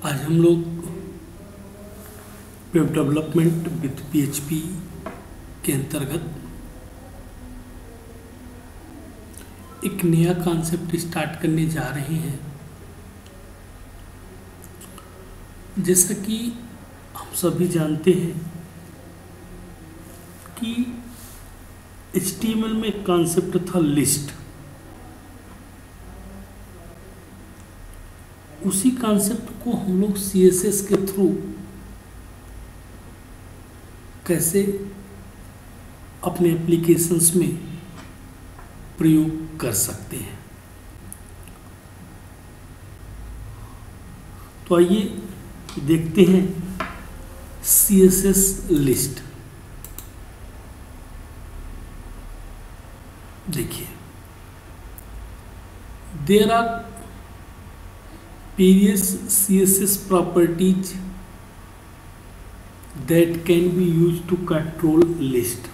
आज हम लोग वेब डेवलपमेंट विद PHP के अंतर्गत एक नया कॉन्सेप्ट स्टार्ट करने जा रहे हैं। जैसा कि हम सभी जानते हैं कि HTML में एक कॉन्सेप्ट था लिस्ट। उसी कॉन्सेप्ट को हम लोग CSS के थ्रू कैसे अपने एप्लीकेशंस में प्रयोग कर सकते हैं। तो आइए देखते हैं CSS लिस्ट। देखिए, there are various CSS properties that can be used to control list।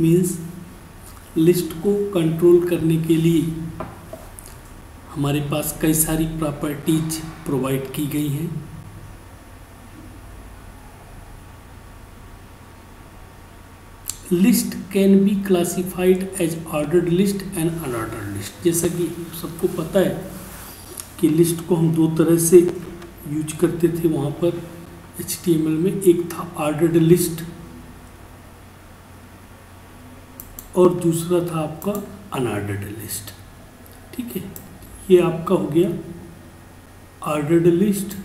Means list को कंट्रोल करने के लिए हमारे पास कई सारी प्रॉपर्टीज प्रोवाइड की गई हैं। List can be classified as ordered list and unordered list. जैसा कि सबको पता है कि लिस्ट को हम दो तरह से यूज करते थे वहाँ पर HTML में। एक था ऑर्डर्ड लिस्ट और दूसरा था आपका अनऑर्डर्ड लिस्ट। ठीक है, ये आपका हो गया ऑर्डर्ड लिस्ट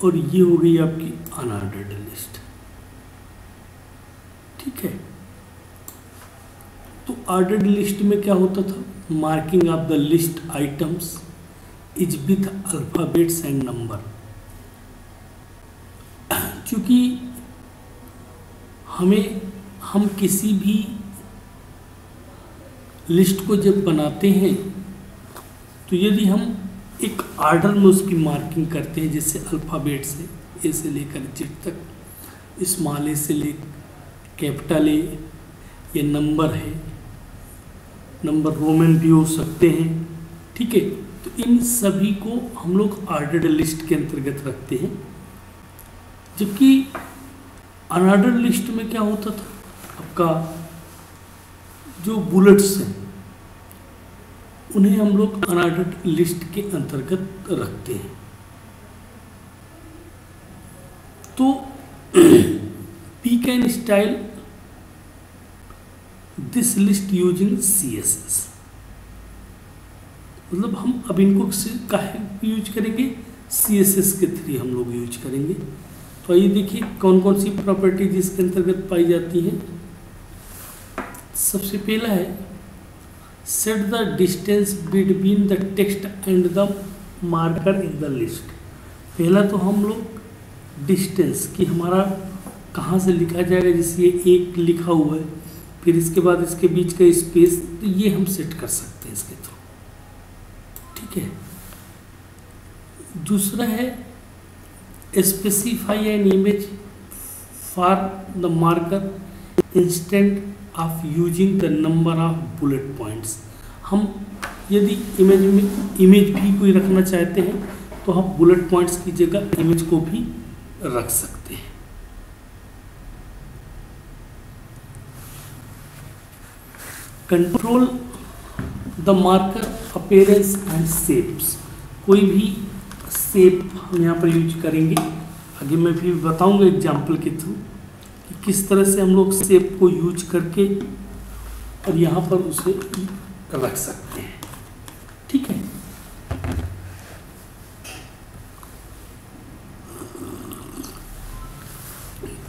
और ये हो गई आपकी अनऑर्डर्ड लिस्ट। ठीक है, तो ऑर्डर्ड लिस्ट में क्या होता था? Marking of the list items is with alphabets and number. चूँकि हम किसी भी लिस्ट को जब बनाते हैं तो यदि हम एक ऑर्डर में उसकी मार्किंग करते हैं, जैसे अल्फ़ाबेट से A से लेकर Z तक, स्मॉल a से लेकर कैपिटल A, ये नंबर है, नंबर रोमन भी हो सकते हैं। ठीक है, तो इन सभी को हम लोग ऑर्डर्ड लिस्ट के अंतर्गत रखते हैं। जबकि अनऑर्डर्ड लिस्ट में क्या होता था? आपका जो बुलेट्स हैं उन्हें हम लोग अनऑर्डर्ड लिस्ट के अंतर्गत रखते हैं। तो we can style this list using CSS। मतलब हम अब इनको काहे यूज करेंगे? CSS के थ्रू हम लोग यूज करेंगे। तो आइए देखिए कौन कौन सी प्रॉपर्टीज इसके अंतर्गत पाई जाती हैं। सबसे पहला है set the distance between the text and the marker in the list. पहला तो हम लोग डिस्टेंस कि हमारा कहाँ से लिखा जाएगा, जैसे ये एक लिखा हुआ है, फिर इसके बाद इसके बीच का स्पेस, तो ये हम सेट कर सकते हैं इसके थ्रू। ठीक है, दूसरा है specify an image for the marker instant of using the number of bullet points. हम यदि इमेज भी कोई रखना चाहते हैं तो हम बुलेट पॉइंट्स की जगह इमेज को भी रख सकते हैं। Control the marker appearance and shapes. कोई भी शेप हम यहाँ पर यूज करेंगे, आगे मैं भी बताऊंगा एग्जाम्पल के थ्रू कि किस तरह से हम लोग शेप को यूज करके और यहाँ पर उसे रख सकते हैं। ठीक है,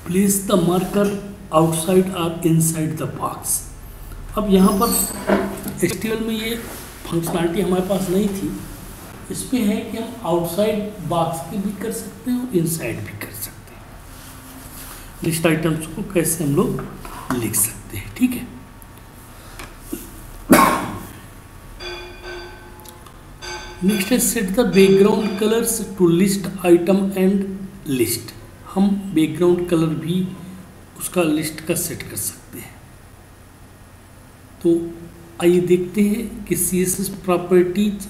प्लेस द मार्कर आउटसाइड और इनसाइड द बॉक्स। अब यहाँ पर HTML में ये फंक्शनलिटी हमारे पास नहीं थी। इसमें है कि हम आउटसाइड बॉक्स की भी कर सकते हैं और इनसाइड भी कर सकते हैं। लिस्ट आइटम्स को कैसे हम लोग लिख सकते हैं। ठीक है, नेक्स्ट है set the background colours to list item and list. हम बैकग्राउंड कलर भी उसका लिस्ट का सेट कर सकते हैं। तो आइए देखते हैं कि CSS प्रॉपर्टीज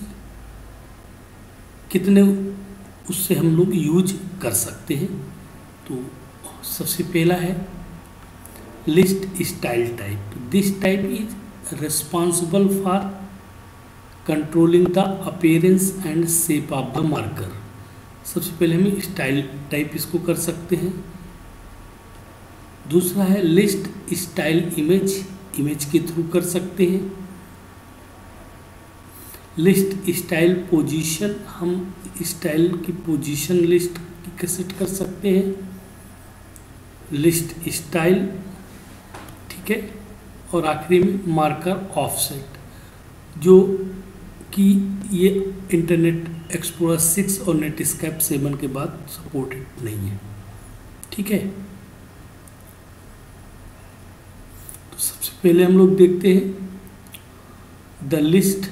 कितने उससे हम लोग यूज कर सकते हैं। तो सबसे पहला है list style type. This type is responsible for controlling the appearance and shape of the marker. सबसे पहले हम स्टाइल टाइप इसको कर सकते हैं। दूसरा है लिस्ट स्टाइल इमेज, इमेज के थ्रू कर सकते हैं। लिस्ट स्टाइल पोजीशन, हम स्टाइल की पोजीशन लिस्ट की सेट कर सकते हैं। लिस्ट स्टाइल, ठीक है। और आखिरी में मार्कर ऑफसेट, जो कि ये इंटरनेट एक्सप्लोरर 6 और नेटस्केप 7 के बाद सपोर्टेड नहीं है, ठीक है। तो सबसे पहले हम लोग देखते हैं the list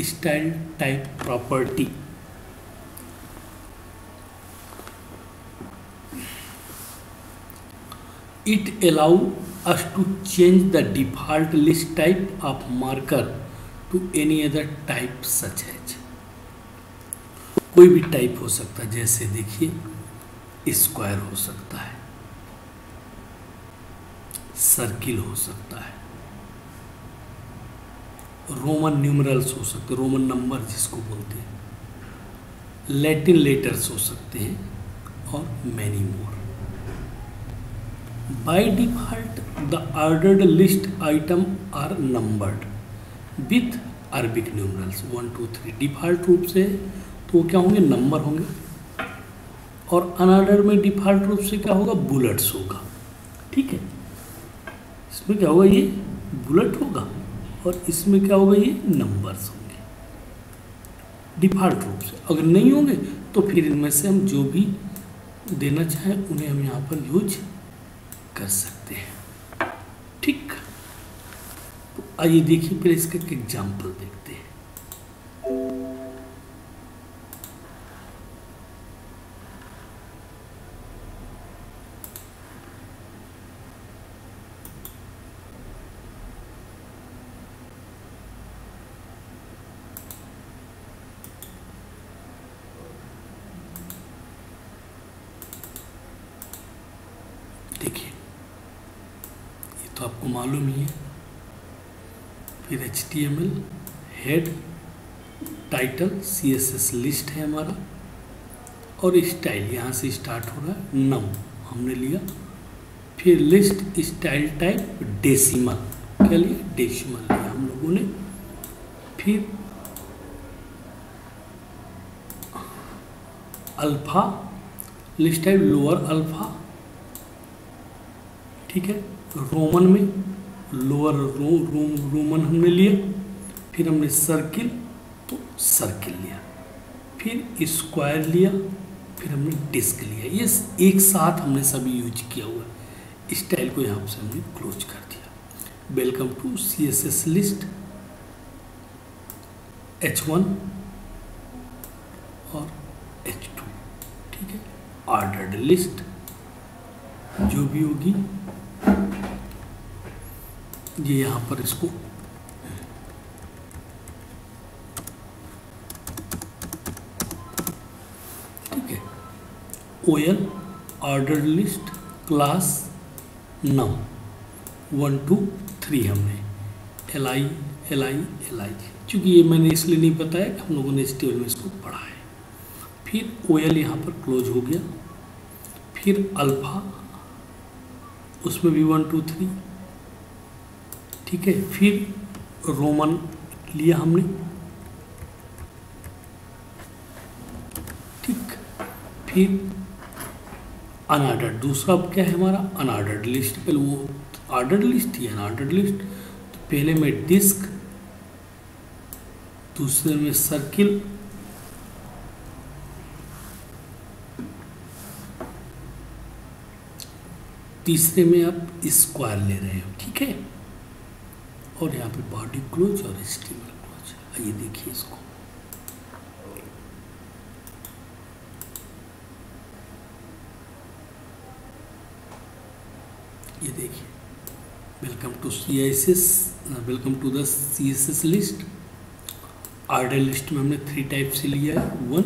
style type property. It allow us to change the default list type of marker to any other type such as. कोई भी टाइप हो सकता है, जैसे देखिए स्क्वायर हो सकता है, सर्किल हो सकता है, रोमन न्यूमरल्स हो सकते हैं, रोमन नंबर जिसको बोलते हैं, लैटिन लेटर्स हो सकते हैं और many more. By default the ordered list item are numbered with Arabic numerals 1 2 3। Default रूप से तो क्या होंगे, नंबर होंगे। और अनऑर्डर में डिफॉल्ट रूप से क्या होगा, बुलेट्स होगा, ठीक है। इसमें क्या होगा, ये बुलेट होगा और इसमें क्या होगा, ये नंबर्स होंगे डिफॉल्ट रूप से। अगर नहीं होंगे तो फिर इनमें से हम जो भी देना चाहें उन्हें हम यहाँ पर यूज कर सकते हैं, ठीक। तो आइए देखिए पहले इसका एक एग्जाम्पल देखते हैं। देखिए ये तो आपको मालूम ही है। फिर HTML, head, title, CSS list है हमारा, और स्टाइल यहाँ से स्टार्ट हो रहा है, नम हमने लिया। फिर लिस्ट स्टाइल टाइप डेसिमल, क्या लिया, डेसिमल लिया हम लोगों ने। फिर alpha, list type lower alpha, ठीक है। रोमन में लोअर रोमन हमने लिया। फिर हमने सर्किल, तो सर्किल लिया। फिर स्क्वायर लिया। फिर हमने डिस्क लिया। ये एक साथ हमने सभी यूज किया हुआ है। स्टाइल को यहाँ से हमने क्लोज कर दिया। Welcome to CSS list H1 और H2, ठीक है। ऑर्डर्ड लिस्ट जो भी होगी ये यहाँ पर इसको ठीक है। OL ऑर्डर्ड लिस्ट क्लास नम 1 2 3 हमने LI चूँकि ये मैंने इसलिए नहीं बताया कि हम लोगों ने इस टेबल में इसको पढ़ा है। फिर OL यहाँ पर क्लोज हो गया। फिर अल्फा, उसमें भी 1 2 3, ठीक है। फिर रोमन लिया हमने, ठीक। फिर अनऑर्डर्ड, दूसरा अब क्या है हमारा, अनऑर्डर्ड लिस्ट। पहले वो ऑर्डर्ड लिस्ट ही अनऑर्डर्ड लिस्ट। तो पहले में डिस्क, दूसरे में सर्किल, तीसरे में आप स्क्वायर ले रहे हो, ठीक है। और यहाँ पे बॉडी क्लोज और HTML क्लोज। आइए देखिए इसको। ये देखिए, welcome to the CSS list. Order list में हमने 3 टाइप से लिया है, 1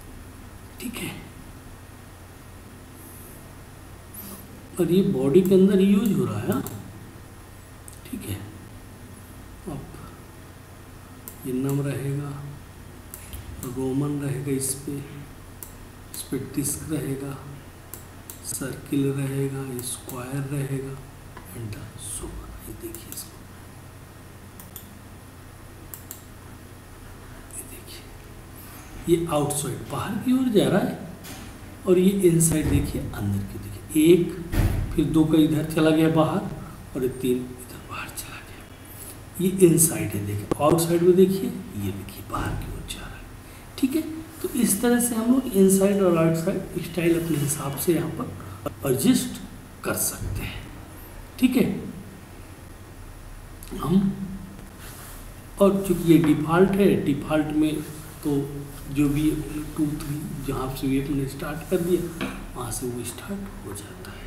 ठीक है, और ये बॉडी के अंदर यूज हो रहा है। ठीक है, अब ये नम रहेगा, रोमन रहेगा, इस पे डिस्क रहेगा, सर्किल रहेगा, स्क्वायर रहेगा, एंड सो। ये देखिए इसको, ये देखिए, ये आउटसाइड बाहर की ओर जा रहा है, और ये इनसाइड देखिए अंदर की। देखिए एक, फिर 2 का इधर चला गया बाहर, और 3 इधर बाहर चला गया। ये इनसाइड है। देखिए आउटसाइड में देखिए, ये देखिए बाहर की ओर जा रहा है। ठीक है, तो इस तरह से हम लोग इनसाइड और आउटसाइड स्टाइल अपने हिसाब से यहाँ पर एडजस्ट कर सकते हैं। ठीक है, हम, और चूंकि ये डिफ़ॉल्ट है, डिफ़ॉल्ट में तो जो भी 2 3 जहाँ से भी हमने स्टार्ट कर दिया, वहाँ से वो स्टार्ट हो जाता है।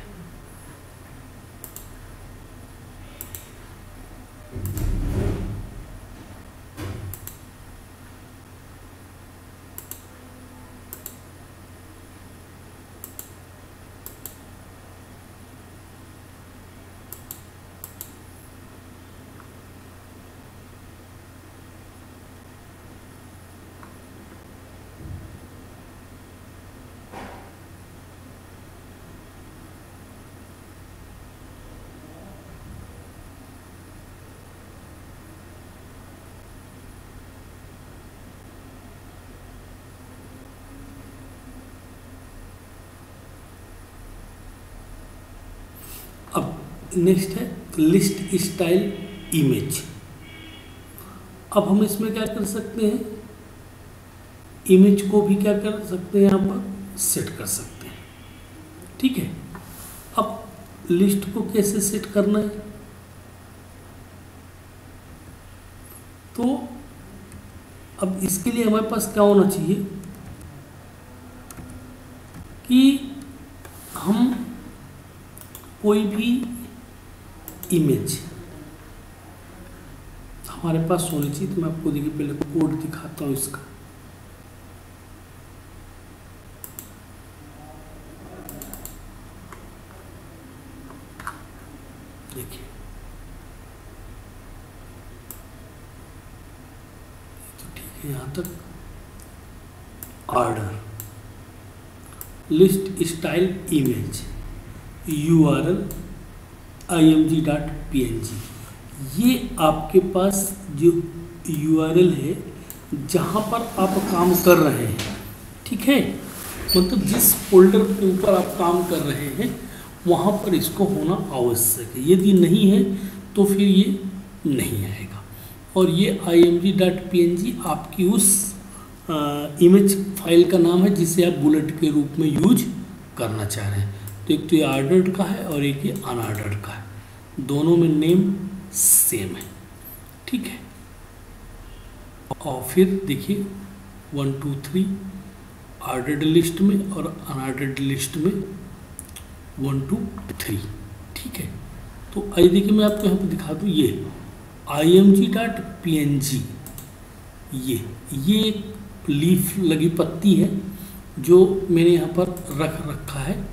अब नेक्स्ट है लिस्ट स्टाइल इमेज। अब हम इसमें क्या कर सकते हैं, इमेज को भी क्या कर सकते हैं, यहाँ पर सेट कर सकते हैं। ठीक है, अब लिस्ट को कैसे सेट करना है, तो अब इसके लिए हमारे पास क्या होना चाहिए कि हम कोई भी इमेज हमारे पास होनी चाहिए। तो मैं आपको देखिए पहले कोड दिखाता हूँ इसका। देखिए तो ठीक है, यहाँ तक order, list style image, URL img.png। ये आपके पास जो URL है जहाँ पर आप काम कर रहे हैं। ठीक है, मतलब जिस फोल्डर के ऊपर आप काम कर रहे हैं वहाँ पर इसको होना आवश्यक है। यदि नहीं है तो फिर ये नहीं आएगा। और ये img.png आपकी उस इमेज फाइल का नाम है जिसे आप बुलेट के रूप में यूज करना चाह रहे हैं। तो एक तो ये ऑर्डर्ड का है और एक ये अनऑर्डर्ड का है, दोनों में नेम सेम है। ठीक है, और फिर देखिए 1 2 3 ऑर्डर्ड लिस्ट में और अनऑर्डर्ड लिस्ट में 1 2 3। ठीक है, तो आइए देखिए मैं आपको यहाँ पर दिखा दूँ। ये img.png, ये एक लीफ लगी पत्ती है जो मैंने यहाँ पर रख रखा है।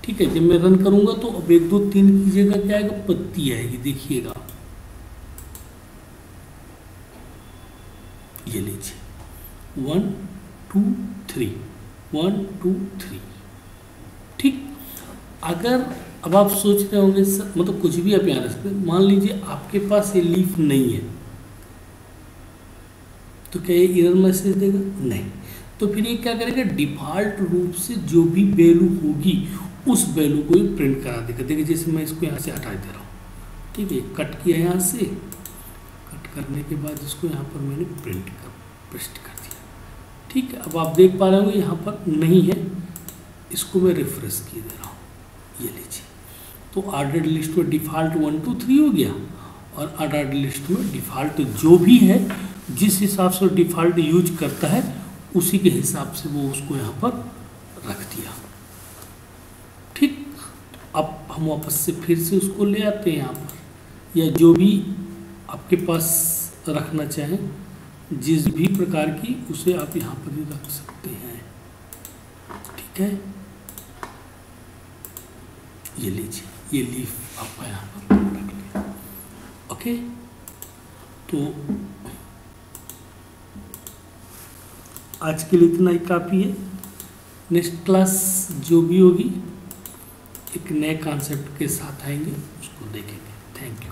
ठीक है, जब मैं रन करूँगा तो अब 1 2 3 कीजिएगा, क्या आएगा, पत्ती आएगी। देखिएगा, ये लीजिए 1 2 3 1 2 3। ठीक, अगर अब आप सोच रहे होंगे मतलब कुछ भी आप यहाँ रख सकते हैं। मान लीजिए आपके पास ये लीफ नहीं है तो क्या ये एरर मैसेज देगा? नहीं। तो फिर ये क्या करेगा, डिफ़ॉल्ट रूप से जो भी वैल्यू होगी उस वैल्यू को ही प्रिंट करा देगा। देखिए जैसे मैं इसको यहाँ से हटा दे रहा हूँ। ठीक है, कट किया यहाँ से, कट करने के बाद इसको यहाँ पर मैंने पेस्ट कर दिया। ठीक है, अब आप देख पा रहे होंगे यहाँ पर नहीं है, इसको मैं रिफ्रेश किए दे रहा हूँ। ये लीजिए, तो ऑर्डर्ड लिस्ट में डिफ़ॉल्ट 1 2 3 हो गया और ऑर्डर्ड लिस्ट में डिफ़ॉल्ट जो भी है, जिस हिसाब से डिफ़ॉल्ट यूज करता है उसी के हिसाब से वो उसको यहाँ पर रख दिया। ठीक, अब हम वापस से फिर से उसको ले आते हैं यहाँ पर, या जो भी आपके पास रखना चाहें जिस भी प्रकार की, उसे आप यहाँ पर भी रख सकते हैं। ठीक है, ये लीजिए, ये लीफ आपका यहाँ पर रख लिया। ओके, तो आज के लिए इतना ही काफ़ी है। नेक्स्ट क्लास जो भी होगी एक नए कॉन्सेप्ट के साथ आएंगे, उसको देखेंगे। Thank you.